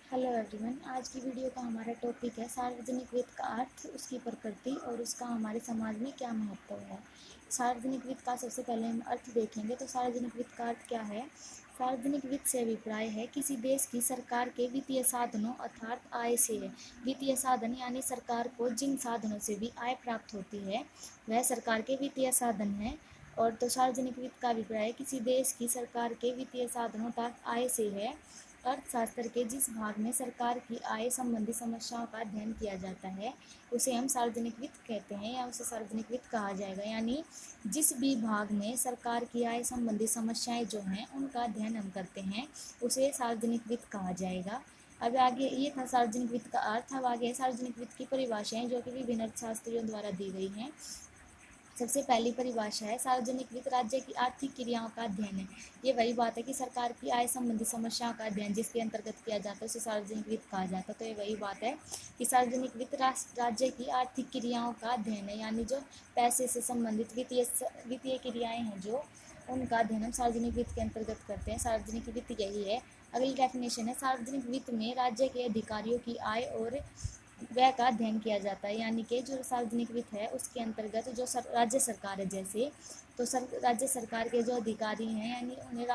Hello everyone, आज की video का हमारा टॉपिक है सार्वजनिक वित्त का अर्थ, उसकी प्रकृति और उसका हमारे समाज में क्या महत्व है। सार्वजनिक वित्त का सबसे पहले हम अर्थ देखेंगे। तो सार्वजनिक वित्त का अर्थ क्या है। सार्वजनिक वित्त से अभिप्राय है किसी देश की सरकार के वित्तीय साधनों अर्थात आय से है। वित्तीय साधन यानी सरकार को जिन साधनों से भी आय प्राप्त होती है वह सरकार के वित्तीय साधन है। और तो सार्वजनिक वित्त का अभिप्राय किसी देश की सरकार के वित्तीय साधनों अर्थात आय से है। अर्थशास्त्र के जिस भाग में सरकार की आय संबंधी समस्याओं का अध्ययन किया जाता है उसे हम सार्वजनिक वित्त कहते हैं या उसे सार्वजनिक वित्त कहा जाएगा। यानी जिस भी भाग में सरकार की आय संबंधी समस्याएं जो हैं उनका अध्ययन हम करते हैं उसे सार्वजनिक वित्त कहा जाएगा। अब आगे ये था सार्वजनिक वित्त का अर्थ। अब आगे सार्वजनिक वित्त की परिभाषाएं जो कि विभिन्न अर्थशास्त्रियों द्वारा दी गई हैं। सबसे पहली परिभाषा है सार्वजनिक वित्त राज्य की आर्थिक क्रियाओं का अध्ययन है। ये वही बात है कि सरकार की आय संबंधी समस्याओं का अध्ययन जिसके अंतर्गत किया जाता है उसे सार्वजनिक वित्त कहा जाता है। तो ये वही बात है कि सार्वजनिक वित्त राज्य की आर्थिक क्रियाओं का अध्ययन है। यानी जो पैसे से संबंधित वित्तीय क्रियाएं हैं जो उनका अध्ययन हम सार्वजनिक वित्त के अंतर्गत करते हैं। सार्वजनिक वित्त यही है। अगली डेफिनेशन है सार्वजनिक वित्त में राज्य के अधिकारियों की आय और व्यय का अध्ययन किया जाता है। यानी कि जो सार्वजनिक वित्त है उसके अंतर्गत जो राज्य सरकार है जैसे तो राज्य सरकार के जो अधिकारी हैं यानी उन्हें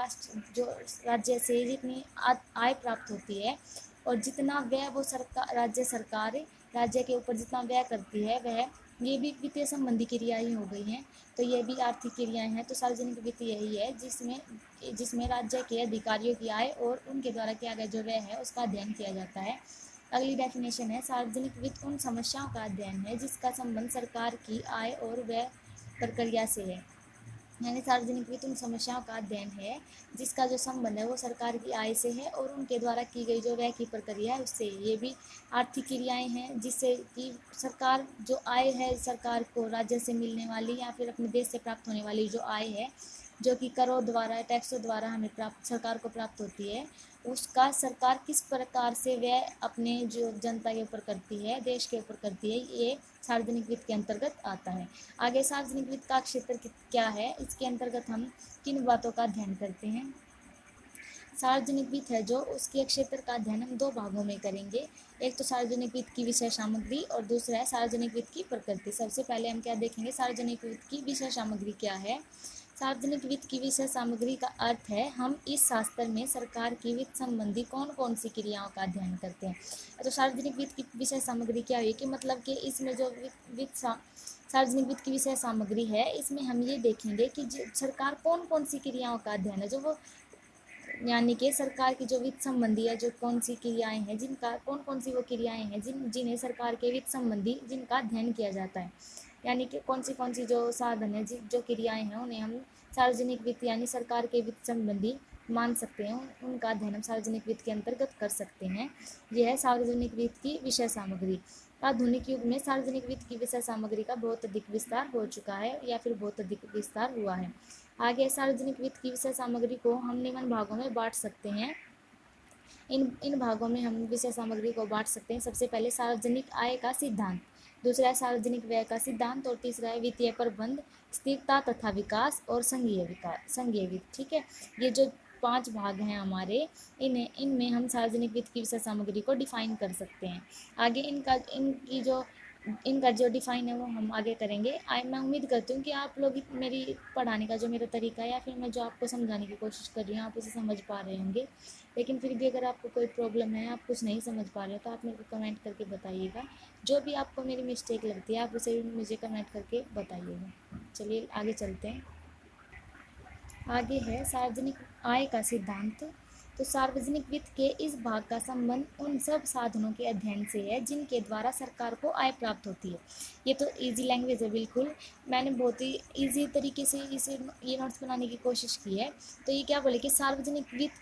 जो राज्य से जितनी आय प्राप्त होती है और जितना व्यय वो राज्य सरकार राज्य के ऊपर जितना व्यय करती है वह ये भी वित्तीय संबंधी क्रिया ही हो गई हैं। तो ये भी आर्थिक क्रियाएं हैं। तो सार्वजनिक वित्त यही है जिसमें राज्य के अधिकारियों की आय और उनके द्वारा किया गया जो व्यय है उसका अध्ययन किया जाता है। अगली डेफिनेशन है सार्वजनिक वित्त उन समस्याओं का अध्ययन है जिसका संबंध सरकार की आय और व्यय प्रक्रिया से है। यानी सार्वजनिक वित्त उन समस्याओं का अध्ययन है जिसका जो संबंध है वो सरकार की आय से है और उनके द्वारा की गई जो व्यय की प्रक्रिया है उससे। ये भी आर्थिक क्रियाएं हैं जिससे कि सरकार जो आय है सरकार को राज्य से मिलने वाली या फिर अपने देश से प्राप्त होने वाली जो आय है जो कि करों द्वारा टैक्सों द्वारा हमें सरकार को प्राप्त होती है उसका सरकार किस प्रकार से व्यय अपने जो जनता के ऊपर करती है देश के ऊपर करती है ये सार्वजनिक वित्त के अंतर्गत आता है। आगे सार्वजनिक वित्त का क्षेत्र क्या है इसके अंतर्गत हम किन बातों का अध्ययन करते हैं। सार्वजनिक वित्त है जो उसके क्षेत्र का अध्ययन हम दो भागों में करेंगे। एक तो सार्वजनिक वित्त की विषय सामग्री और दूसरा है सार्वजनिक वित्त की प्रकृति। सबसे पहले हम क्या देखेंगे सार्वजनिक वित्त की विषय सामग्री क्या है। सार्वजनिक वित्त की विषय सामग्री का अर्थ है हम इस शास्त्र में सरकार की वित्त संबंधी कौन कौन सी क्रियाओं का अध्ययन करते हैं। तो सार्वजनिक वित्त की विषय सामग्री क्या हुई कि मतलब कि इसमें जो सार्वजनिक वित्त की विषय सामग्री है इसमें हम ये देखेंगे कि सरकार कौन कौन सी क्रियाओं का अध्ययन है जो वो यानी कि सरकार की जो वित्त संबंधी है जो कौन सी क्रियाएं हैं जिनका कौन सी वो क्रियाएं हैं जिन्हें सरकार के वित्त संबंधी जिनका अध्ययन किया जाता है। यानी कि कौन सी जो साधन है जो क्रियाएं हैं उन्हें हम सार्वजनिक वित्त यानी सरकार के वित्त संबंधी मान सकते हैं। उनका अध्ययन हम सार्वजनिक वित्त के अंतर्गत कर सकते हैं। यह है सार्वजनिक वित्त की विषय सामग्री। आधुनिक युग में सार्वजनिक वित्त की विषय सामग्री का बहुत अधिक विस्तार हो चुका है या फिर बहुत अधिक विस्तार हुआ है। आगे सार्वजनिक वित्त की विषय सामग्री को हम निम्न भागों में बांट सकते हैं। इन भागों में हम विषय सामग्री को बांट सकते हैं। सबसे पहले सार्वजनिक आय का सिद्धांत, दूसरा है सार्वजनिक व्यय का सिद्धांत और तीसरा है वित्तीय प्रबंध, स्थिरता तथा विकास और संघीय वित्त। ठीक है, ये जो 5 भाग हैं हमारे इनमें हम सार्वजनिक वित्त की विषय सामग्री को डिफाइन कर सकते हैं। आगे इनका जो डिफाइन है वो हम आगे करेंगे। मैं उम्मीद करती हूँ कि आप लोग मेरी पढ़ाने का जो मेरा तरीका है या फिर मैं जो आपको समझाने की कोशिश कर रही हूँ आप उसे समझ पा रहे होंगे। लेकिन फिर भी अगर आपको कोई प्रॉब्लम है आप कुछ नहीं समझ पा रहे हो तो आप मेरे को कमेंट करके बताइएगा। जो भी आपको मेरी मिस्टेक लगती है आप उसे भी मुझे कमेंट करके बताइएगा। चलिए आगे चलते हैं। आगे है सार्वजनिक आय का सिद्धांत। तो सार्वजनिक वित्त के इस भाग का संबंध उन सब साधनों के अध्ययन से है जिनके द्वारा सरकार को आय प्राप्त होती है। ये तो इजी लैंग्वेज है बिल्कुल। मैंने बहुत ही इजी तरीके से ये नोट्स बनाने की कोशिश की है। तो ये क्या बोले कि सार्वजनिक वित्त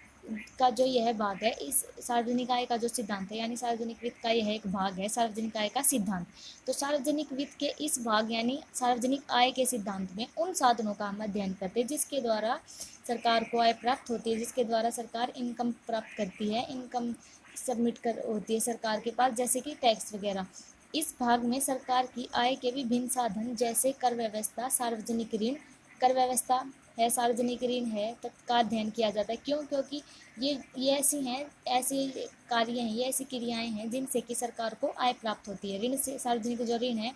का जो यह भाग है इस सार्वजनिक आय का जो सिद्धांत है यानी सार्वजनिक वित्त का यह एक भाग है सार्वजनिक आय का सिद्धांत। तो सार्वजनिक वित्त के इस भाग यानी सार्वजनिक आय के सिद्धांत में उन साधनों का हम अध्ययन करते हैं जिसके द्वारा सरकार को आय प्राप्त होती है, जिसके द्वारा सरकार इनकम प्राप्त करती है, इनकम सबमिट कर होती है सरकार के पास जैसे कि टैक्स वगैरह। इस भाग में सरकार की आय के विभिन्न साधन जैसे कर व्यवस्था, सार्वजनिक ऋण, कर व्यवस्था है, सार्वजनिक ऋण है का अध्ययन किया जाता है। क्यों? क्योंकि ये ऐसे कार्य हैं, ये ऐसी क्रियाएं हैं जिनसे कि सरकार को आय प्राप्त होती है। ऋण से, सार्वजनिक जो ऋण है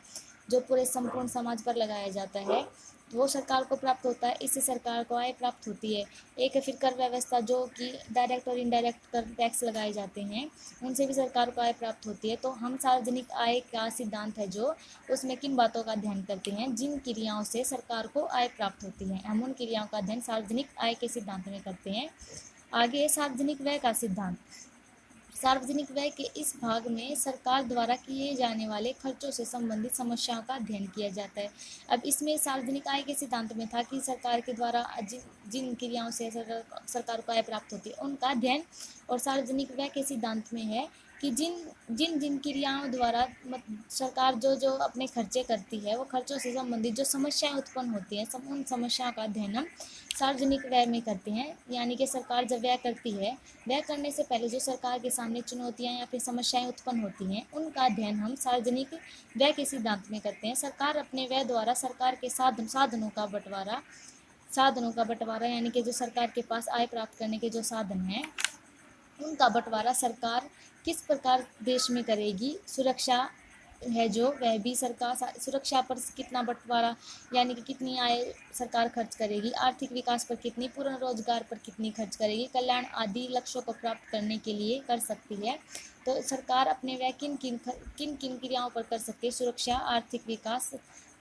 जो पूरे संपूर्ण समाज पर लगाया जाता है, वो सरकार को प्राप्त होता है, इससे सरकार को आय प्राप्त होती है। एक है फिर कर व्यवस्था, जो कि डायरेक्ट और इनडायरेक्ट कर टैक्स लगाए जाते हैं, उनसे भी सरकार को आय प्राप्त होती है। तो हम सार्वजनिक आय का सिद्धांत है जो, उसमें किन बातों का अध्ययन करते हैं? जिन क्रियाओं से सरकार को आय प्राप्त होती है, हम उन क्रियाओं का अध्ययन सार्वजनिक आय के सिद्धांत में करते हैं। आगे सार्वजनिक व्यय का सिद्धांत। सार्वजनिक व्यय के इस भाग में सरकार द्वारा किए जाने वाले खर्चों से संबंधित समस्याओं का अध्ययन किया जाता है। अब इसमें सार्वजनिक आय के सिद्धांत में था कि सरकार के द्वारा जिन क्रियाओं से सरकार को आय प्राप्त होती है उनका अध्ययन, और सार्वजनिक व्यय के सिद्धांत में है कि जिन क्रियाओं द्वारा सरकार जो अपने खर्चे करती है, वो खर्चों से संबंधित जो समस्याएं उत्पन्न होती हैं, उन समस्याओं का अध्ययन हम सार्वजनिक व्यय में करते हैं। यानी कि सरकार जब व्यय करती है, व्यय करने से पहले जो सरकार के सामने चुनौतियां या फिर समस्याएं उत्पन्न होती हैं, उनका अध्ययन हम सार्वजनिक व्यय के सिद्धांत में करते हैं। सरकार अपने व्यय द्वारा सरकार के साधनों का बंटवारा यानी कि जो सरकार के पास आय प्राप्त करने के जो साधन हैं, उनका बंटवारा सरकार किस प्रकार देश में करेगी। सुरक्षा है जो, वह भी सरकार सुरक्षा पर कितना बंटवारा यानी कि कितनी आय सरकार खर्च करेगी, आर्थिक विकास पर कितनी, पूर्ण रोजगार पर कितनी खर्च करेगी, कल्याण आदि लक्ष्यों को प्राप्त करने के लिए कर सकती है। तो सरकार अपने व्यय किन किन क्रियाओं पर कर सकती है? सुरक्षा, आर्थिक विकास,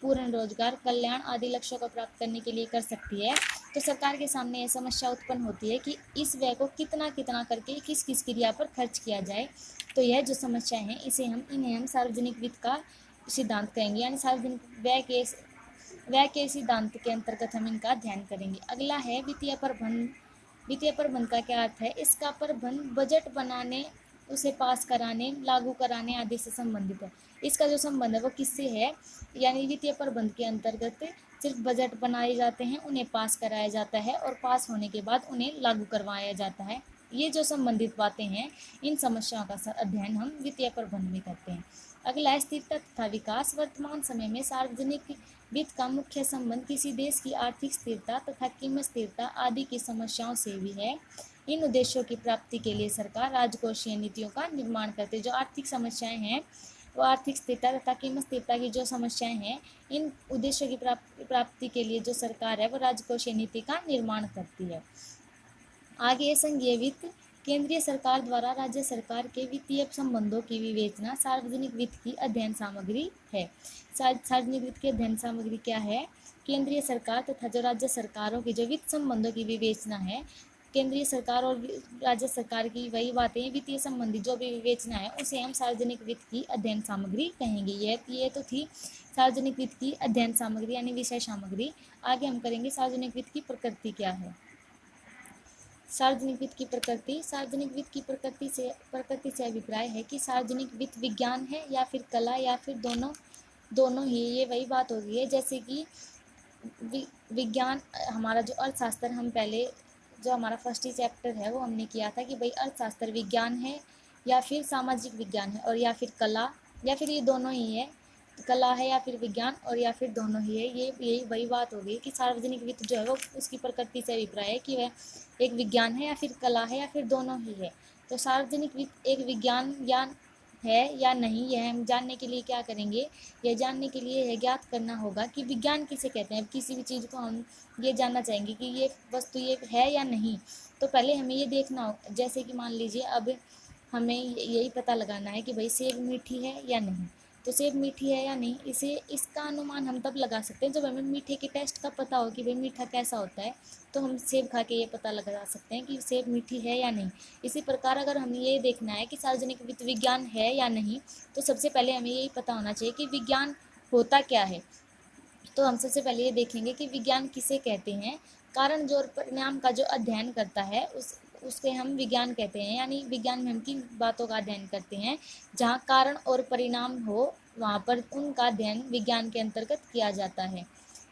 पूर्ण रोजगार, कल्याण आदि लक्ष्यों को प्राप्त करने के लिए कर सकती है। तो सरकार के सामने यह समस्या उत्पन्न होती है कि इस व्यय को कितना कितना करके किस किस क्रिया पर खर्च किया जाए। तो यह जो समस्या है, इन्हें हम सार्वजनिक वित्त का सिद्धांत कहेंगे, यानी सार्वजनिक व्यय के सिद्धांत के अंतर्गत हम इनका अध्ययन करेंगे। अगला है वित्तीय प्रबंध। वित्तीय प्रबंध का क्या अर्थ है? इसका प्रबंध बजट बनाने, उसे पास कराने, लागू कराने आदि से संबंधित है। इसका जो संबंध है वो किससे है? यानी वित्तीय प्रबंध के अंतर्गत सिर्फ बजट बनाए जाते हैं, उन्हें पास कराया जाता है और पास होने के बाद उन्हें लागू करवाया जाता है। ये जो संबंधित बातें हैं, इन समस्याओं का अध्ययन हम वित्तीय प्रबंध में करते हैं। अगला स्थिरता तथा विकास। वर्तमान समय में सार्वजनिक वित्त का मुख्य संबंध किसी देश की आर्थिक स्थिरता तथा कीमत स्थिरता आदि की समस्याओं से भी है। इन उद्देश्यों की प्राप्ति के लिए सरकार राजकोषीय नीतियों का निर्माण करती है। जो आर्थिक समस्याएं हैं, वो आर्थिक स्थिरता तथा कीमत स्थिरता की जो समस्याएं हैं, इन उद्देश्यों की प्राप्ति के लिए जो सरकार है वो राजकोषीय नीति का निर्माण करती है। आगे संघीय वित्त। केंद्रीय सरकार द्वारा राज्य सरकार के वित्तीय संबंधों की विवेचना सार्वजनिक वित्त की अध्ययन सामग्री है। सार्वजनिक वित्त की अध्ययन सामग्री क्या है? केंद्रीय सरकार तथा जो राज्य सरकारों की जो वित्त संबंधों की विवेचना है, केंद्रीय सरकार और राज्य सरकार की वही बातें, वित्तीय संबंधी जो भी विवेचना है, उसे हम सार्वजनिक वित्त की अध्ययन सामग्री कहेंगे। ये तो थी सार्वजनिक वित्त की अध्ययन सामग्री यानी विषय सामग्री। आगे हम करेंगे सार्वजनिक वित्त की प्रकृति क्या है। सार्वजनिक वित्त की प्रकृति। सार्वजनिक वित्त की प्रकृति से अभिप्राय है कि सार्वजनिक वित्त विज्ञान है या फिर कला या फिर दोनों ही। ये वही बात हो गई है जैसे कि विज्ञान, हमारा जो अर्थशास्त्र, हम पहले जो हमारा फर्स्ट ही चैप्टर है वो हमने किया था कि भाई अर्थशास्त्र विज्ञान है या फिर सामाजिक विज्ञान है, और या फिर कला, या फिर ये दोनों ही है। कला है या फिर विज्ञान, और या फिर दोनों ही है। यही वही बात हो गई कि सार्वजनिक वित्त जो है वो उसकी प्रकृति से अभिप्राय है कि वह एक विज्ञान है या फिर कला है या फिर दोनों ही है। तो सार्वजनिक वित्त एक विज्ञान है या नहीं, यह हम जानने के लिए क्या करेंगे? यह जानने के लिए यह ज्ञात करना होगा कि विज्ञान किसे कहते हैं। किसी भी चीज़ को हम ये जानना चाहेंगे कि ये वस्तु ये है या नहीं, तो पहले हमें ये देखना हो। जैसे कि मान लीजिए अब हमें यही पता लगाना है कि भाई सेब मीठी है या नहीं। तो सेब मीठी है या नहीं, इसका अनुमान हम तब लगा सकते हैं जब हमें मीठे के टेस्ट का पता हो कि भाई मीठा कैसा होता है। तो हम सेब खा के ये पता लगा सकते हैं कि सेब मीठी है या नहीं। इसी प्रकार अगर हमें ये देखना है कि सार्वजनिक वित्त विज्ञान है या नहीं, तो सबसे पहले हमें यही पता होना चाहिए कि विज्ञान होता क्या है। तो हम सबसे पहले ये देखेंगे कि विज्ञान किसे कहते हैं। कारण जो परिणाम का जो अध्ययन करता है उसके हम विज्ञान कहते हैं। यानी विज्ञान में हम किन बातों का अध्ययन करते हैं? जहाँ कारण और परिणाम हो, वहाँ पर उनका अध्ययन विज्ञान के अंतर्गत किया जाता है।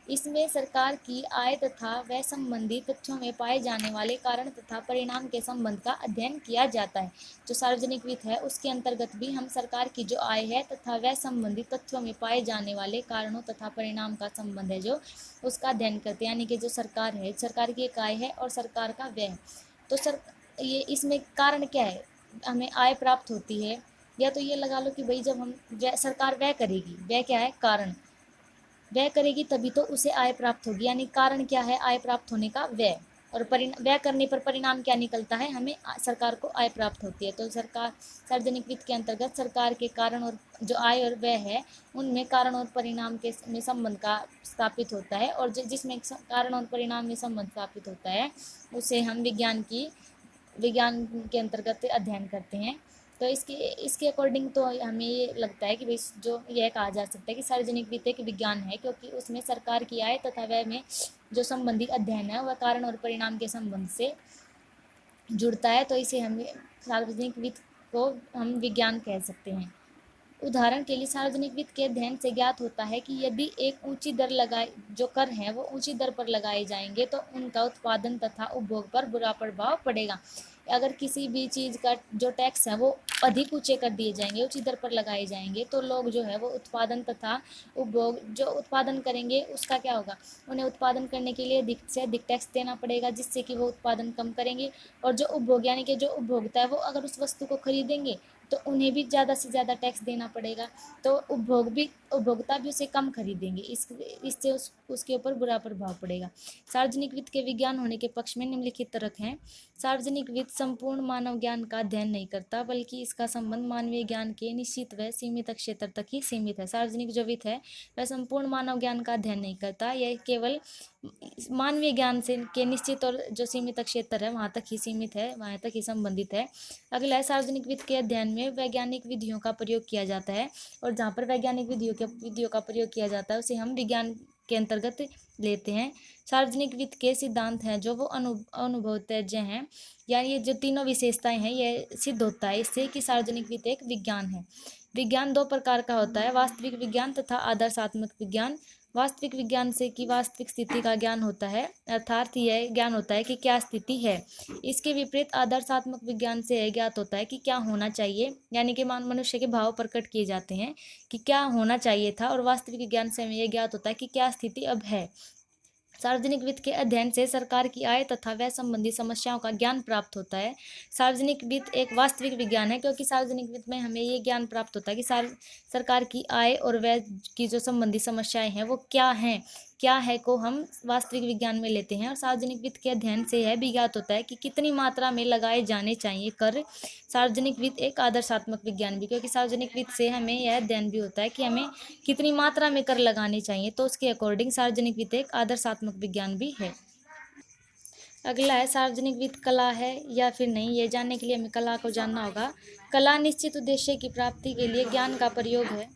इसमें सरकार की आय तथा व्यय संबंधी तथ्यों में पाए जाने वाले कारण तथा परिणाम के संबंध का अध्ययन किया जाता है। जो सार्वजनिक वित्त है उसके अंतर्गत भी हम सरकार की जो आय है तथा व्यय संबंधी तथ्यों में पाए जाने वाले कारणों तथा परिणाम का संबंध है जो उसका अध्ययन करते हैं। यानी कि जो सरकार है, सरकार की एक आय है और सरकार का व्यय है। तो ये इसमें कारण क्या है, हमें आय प्राप्त होती है, या तो ये लगा लो कि भाई जब हम सरकार व्यय करेगी, व्यय क्या है, कारण, व्यय करेगी तभी तो उसे आय प्राप्त होगी। यानी कारण क्या है आय प्राप्त होने का, व्यय, और व्यय करने पर परिणाम क्या निकलता है, हमें सरकार को आय प्राप्त होती है। तो सरकार सार्वजनिक वित्त के अंतर्गत सरकार के कारण और जो आय और व्यय है उनमें कारण और परिणाम के में संबंध का स्थापित होता है, और जिसमें कारण और परिणाम में संबंध स्थापित होता है उसे हम विज्ञान के अंतर्गत अध्ययन करते हैं। तो इसके अकॉर्डिंग तो हमें ये लगता है कि भाई जो यह कहा जा सकता है कि सार्वजनिक वित्त एक विज्ञान है, क्योंकि उसमें सरकार की आय तथा व्यय में जो संबंधी अध्ययन है वह कारण और परिणाम के संबंध से जुड़ता है। तो इसे हम सार्वजनिक वित्त को हम विज्ञान कह सकते हैं। उदाहरण के लिए सार्वजनिक वित्त के अध्ययन से ज्ञात होता है कि यदि एक ऊंची दर लगाए जो कर हैं वो ऊंची दर पर लगाए जाएंगे तो उनका उत्पादन तथा उपभोग पर बुरा प्रभाव पड़ेगा। अगर किसी भी चीज़ का जो टैक्स है वो अधिक ऊंचे कर दिए जाएंगे, ऊंची दर पर लगाए जाएंगे, तो लोग जो है वो उत्पादन तथा उपभोग, जो उत्पादन करेंगे उसका क्या होगा, उन्हें उत्पादन करने के लिए अधिक से अधिक टैक्स देना पड़ेगा, जिससे कि वो उत्पादन कम करेंगे। और जो उपभोग यानी कि जो उपभोक्ता है वो अगर उस वस्तु को खरीदेंगे तो उन्हें भी ज़्यादा से ज़्यादा टैक्स देना पड़ेगा, तो उपभोक्ता भी उसे कम खरीदेंगे, इससे उसके ऊपर बुरा प्रभाव पड़ेगा। सार्वजनिक वित्त के विज्ञान होने के पक्ष में निम्नलिखित तर्क हैं। सार्वजनिक वित्त संपूर्ण मानव ज्ञान का अध्ययन नहीं करता, बल्कि इसका संबंध मानवीय ज्ञान के निश्चित व सीमित क्षेत्र तक ही सीमित है। सार्वजनिक जो वित्त है वह संपूर्ण मानव ज्ञान का अध्ययन नहीं करता, यह केवल मानवीय ज्ञान से के निश्चित और जो सीमित क्षेत्र है वहाँ तक ही सीमित है, वहाँ तक ही संबंधित है। अगला है, सार्वजनिक वित्त के अध्ययन में वैज्ञानिक विधियों का प्रयोग किया जाता है, और जहाँ पर वैज्ञानिक विधियों का प्रयोग किया जाता है उसे हम विज्ञान के अंतर्गत लेते हैं। सार्वजनिक वित्त के सिद्धांत हैं जो वो अनुभवतज्ञ हैं, यानी ये जो तीनों विशेषताएं हैं ये सिद्ध होता है इससे कि सार्वजनिक वित्त एक विज्ञान है। विज्ञान दो प्रकार का होता है, वास्तविक विज्ञान तथा आदर्शात्मक विज्ञान। वास्तविक विज्ञान से कि वास्तविक स्थिति का ज्ञान होता है, अर्थात यह ज्ञान होता है कि क्या स्थिति है। इसके विपरीत आदर्शात्मक विज्ञान से यह ज्ञात होता है कि क्या होना चाहिए, यानी कि मनुष्य के भाव प्रकट किए जाते हैं कि क्या होना चाहिए था, और वास्तविक विज्ञान से हमें यह ज्ञात होता है कि क्या स्थिति अब है। सार्वजनिक वित्त के अध्ययन से सरकार की आय तथा व्यय संबंधी समस्याओं का ज्ञान प्राप्त होता है। सार्वजनिक वित्त एक वास्तविक विज्ञान है, क्योंकि सार्वजनिक वित्त में हमें ये ज्ञान प्राप्त होता है कि सरकार की आय और व्यय की जो संबंधी समस्याएं हैं वो क्या है को हम वास्तविक विज्ञान में लेते हैं। और सार्वजनिक वित्त के अध्ययन से यह भी ज्ञात होता है कि कितनी मात्रा में लगाए जाने चाहिए कर। सार्वजनिक वित्त एक आदर्शात्मक विज्ञान भी, क्योंकि सार्वजनिक वित्त से हमें यह अध्ययन भी होता है कि हमें कितनी मात्रा में कर लगाने चाहिए, तो उसके अकॉर्डिंग सार्वजनिक वित्त एक आदर्शात्मक विज्ञान भी है। अगला है, सार्वजनिक वित्त कला है या फिर नहीं, ये जानने के लिए हमें कला को जानना होगा। कला निश्चित उद्देश्य की प्राप्ति के लिए ज्ञान का प्रयोग है।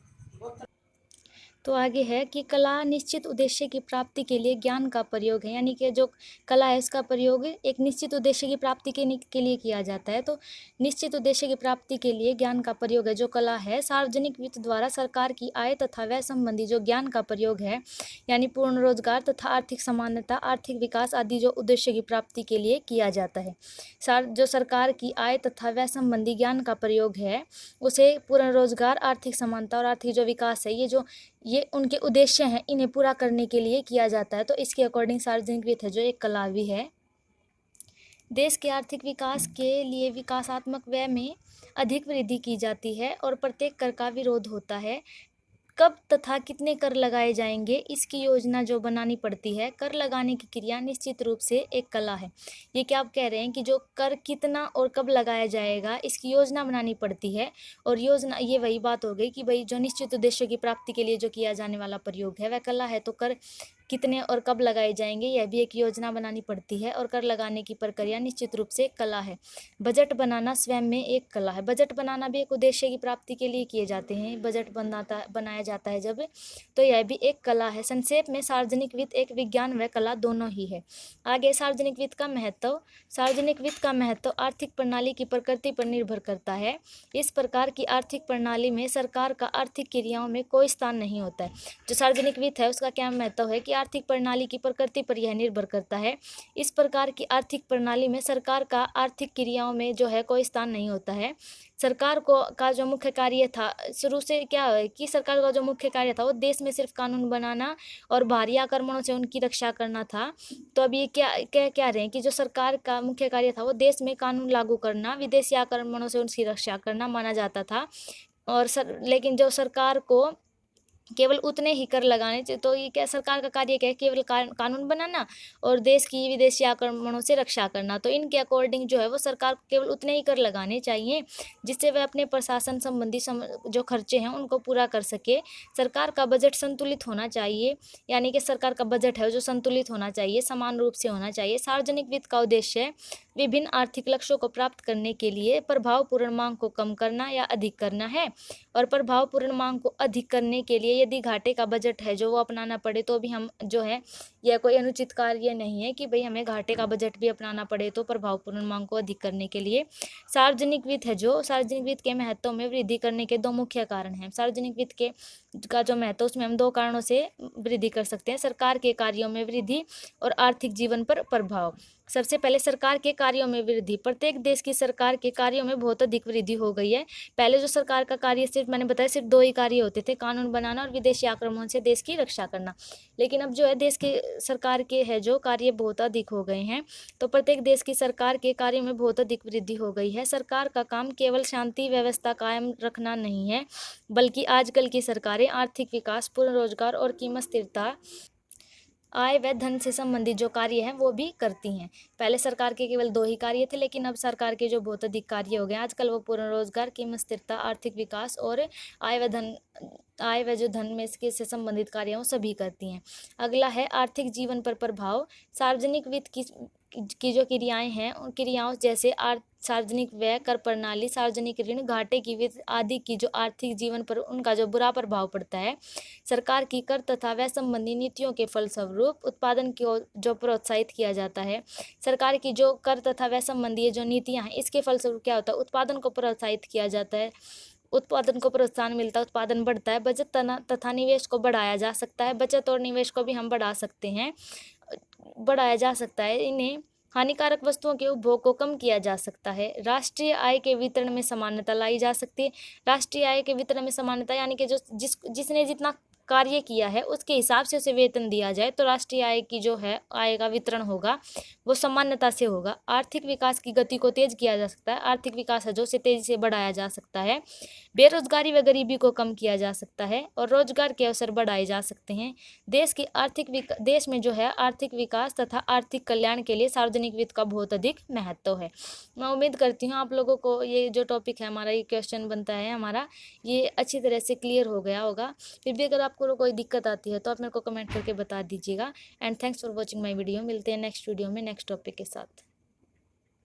तो आगे है कि कला निश्चित उद्देश्य की प्राप्ति के लिए ज्ञान का प्रयोग है, यानी कि जो कला है इसका प्रयोग एक निश्चित उद्देश्य की प्राप्ति के लिए किया जाता है। तो निश्चित उद्देश्य की प्राप्ति के लिए ज्ञान का प्रयोग है जो कला है। सार्वजनिक वित्त द्वारा सरकार की आय तथा व्यय संबंधी जो ज्ञान का प्रयोग है, यानी पूर्ण रोजगार तथा आर्थिक समानता, आर्थिक विकास आदि जो उद्देश्य की प्राप्ति के लिए किया जाता है। जो सरकार की आय तथा व्यय संबंधी ज्ञान का प्रयोग है उसे पूर्ण रोजगार, आर्थिक समानता और आर्थिक जो विकास है ये उनके उद्देश्य हैं, इन्हें पूरा करने के लिए किया जाता है। तो इसके अकॉर्डिंग सार्वजनिक वित्त है जो एक कला भी है। देश के आर्थिक विकास के लिए विकासात्मक व्यय में अधिक वृद्धि की जाती है और प्रत्येक कर का विरोध होता है। कब तथा कितने कर लगाए जाएंगे इसकी योजना जो बनानी पड़ती है। कर लगाने की क्रिया निश्चित रूप से एक कला है। ये क्या आप कह रहे हैं कि जो कर कितना और कब लगाया जाएगा इसकी योजना बनानी पड़ती है, और योजना ये वही बात हो गई कि भाई जो निश्चित उद्देश्य की प्राप्ति के लिए जो किया जाने वाला प्रयोग है वह कला है। तो कर कितने और कब लगाए जाएंगे यह भी एक योजना बनानी पड़ती है, और कर लगाने की प्रक्रिया निश्चित रूप से एक कला है। बजट बनाना स्वयं में एक कला है। बजट बनाना भी एक उद्देश्य की प्राप्ति के लिए किए जाते हैं, बजट बनाया जाता है जब, तो यह भी एक कला है। संक्षेप में सार्वजनिक वित्त एक विज्ञान व कला दोनों ही है। आगे, सार्वजनिक वित्त का महत्व। सार्वजनिक वित्त का महत्व आर्थिक प्रणाली की प्रकृति पर निर्भर करता है। इस प्रकार की आर्थिक प्रणाली में सरकार का आर्थिक क्रियाओं में कोई स्थान नहीं होता है। जो सार्वजनिक वित्त है उसका क्या महत्व है कि आर्थिक प्रणाली की प्रकृति पर यह निर्भर करता है। इस प्रकार की आर्थिक प्रणाली में सरकार का आर्थिक क्रियाओं में जो है कोई स्थान नहीं होता है। सरकार को का जो मुख्य कार्य था शुरू से क्या है कि सरकार का जो मुख्य कार्य था वो देश में सिर्फ कानून बनाना और बाहरी आक्रमणों से उनकी रक्षा करना था। तो अब ये क्या रहे हैं कि जो सरकार का मुख्य कार्य था वो देश में कानून लागू करना, विदेशी आक्रमणों से उनकी रक्षा करना माना जाता था। और लेकिन जो सरकार को केवल उतने ही कर लगाने चाहिए, तो ये क्या सरकार का कार्य क्या है, केवल कानून बनाना और देश की विदेशी आक्रमणों से रक्षा करना। तो इनके अकॉर्डिंग जो है वो सरकार को केवल उतने ही कर लगाने चाहिए जिससे वह अपने प्रशासन संबंधी जो खर्चे हैं उनको पूरा कर सके। सरकार का बजट संतुलित होना चाहिए, यानी कि सरकार का बजट है जो संतुलित होना चाहिए, समान रूप से होना चाहिए। सार्वजनिक वित्त का उद्देश्य है विभिन्न आर्थिक लक्ष्यों को प्राप्त करने के लिए प्रभावपूर्ण मांग को कम करना या अधिक करना है। और प्रभावपूर्ण मांग को अधिक करने के लिए यदि घाटे का बजट है जो वो अपनाना पड़े तो भी हम जो है यह कोई अनुचित कार्य नहीं है कि भाई हमें घाटे का बजट भी अपनाना पड़े तो प्रभावपूर्ण मांग को अधिक करने के लिए। सार्वजनिक वित्त है जो सार्वजनिक वित्त के महत्व में वृद्धि करने के दो मुख्य कारण हैं। सार्वजनिक वित्त का जो महत्व उसमें हम दो कारणों से वृद्धि कर सकते हैं, सरकार के कार्यों में वृद्धि और आर्थिक जीवन पर प्रभाव। सबसे पहले सरकार के कार्यों में वृद्धि। प्रत्येक देश की सरकार के कार्यों में बहुत अधिक वृद्धि हो गई है। पहले जो सरकार का कार्य सिर्फ मैंने बताया सिर्फ दो ही कार्य होते थे, कानून बनाना और विदेशी आक्रमण से देश की रक्षा करना। लेकिन अब जो है देश के सरकार के है जो कार्य बहुत अधिक हो गए हैं। तो प्रत्येक देश की सरकार के कार्यों में बहुत अधिक वृद्धि हो गई है। सरकार का काम केवल शांति व्यवस्था कायम रखना नहीं है, बल्कि आजकल की सरकारें आर्थिक विकास, पूर्ण रोजगार और कीमत स्थिरता, आय व धन से संबंधित जो कार्य हैं वो भी करती हैं। पहले सरकार के केवल दो ही कार्य थे, लेकिन अब सरकार के जो बहुत अधिक कार्य हो गए आजकल वो पूर्ण रोजगार, कीमत स्थिरता, आर्थिक विकास और आय व जो धन में इसके से संबंधित कार्य हैं वो सभी करती हैं। अगला है आर्थिक जीवन पर प्रभाव। सार्वजनिक वित्त की जो क्रियाएं हैं उन क्रियाओं जैसे सार्वजनिक व्यय, कर प्रणाली, सार्वजनिक ऋण, घाटे की वित्त आदि की जो आर्थिक जीवन पर उनका जो बुरा प्रभाव पड़ता है। सरकार की कर तथा व्यय संबंधी नीतियों के फलस्वरूप उत्पादन को जो प्रोत्साहित किया जाता है। सरकार की जो कर तथा व्यय संबंधी जो नीतियां हैं इसके फलस्वरूप क्या होता है, उत्पादन को प्रोत्साहित किया जाता है, उत्पादन को प्रोत्साहन मिलता है, उत्पादन बढ़ता है। बचत तथा निवेश को बढ़ाया जा सकता है। बचत और निवेश को भी हम बढ़ाया जा सकता है। इन्हें हानिकारक वस्तुओं के उपभोग को कम किया जा सकता है। राष्ट्रीय आय के वितरण में समानता लाई जा सकती है। राष्ट्रीय आय के वितरण में समानता यानी कि जो जिसने जितना कार्य किया है उसके हिसाब से उसे वेतन दिया जाए, तो राष्ट्रीय आय की जो है आय का वितरण होगा वो समानता से होगा। आर्थिक विकास की गति को तेज किया जा सकता है। आर्थिक विकास है जो उसे तेजी से बढ़ाया जा सकता है। बेरोजगारी व गरीबी को कम किया जा सकता है और रोजगार के अवसर बढ़ाए जा सकते हैं। देश में जो है आर्थिक विकास तथा आर्थिक कल्याण के लिए सार्वजनिक वित्त का बहुत अधिक महत्व है। मैं उम्मीद करती हूँ आप लोगों को ये जो टॉपिक है हमारा, ये क्वेश्चन बनता है हमारा, ये अच्छी तरह से क्लियर हो गया होगा। फिर भी अगर आपको कोई दिक्कत आती है तो आप मेरे को कमेंट करके बता दीजिएगा। And thanks for watching my video. मिलते हैं नेक्स्ट वीडियो में नेक्स्ट टॉपिक के साथ।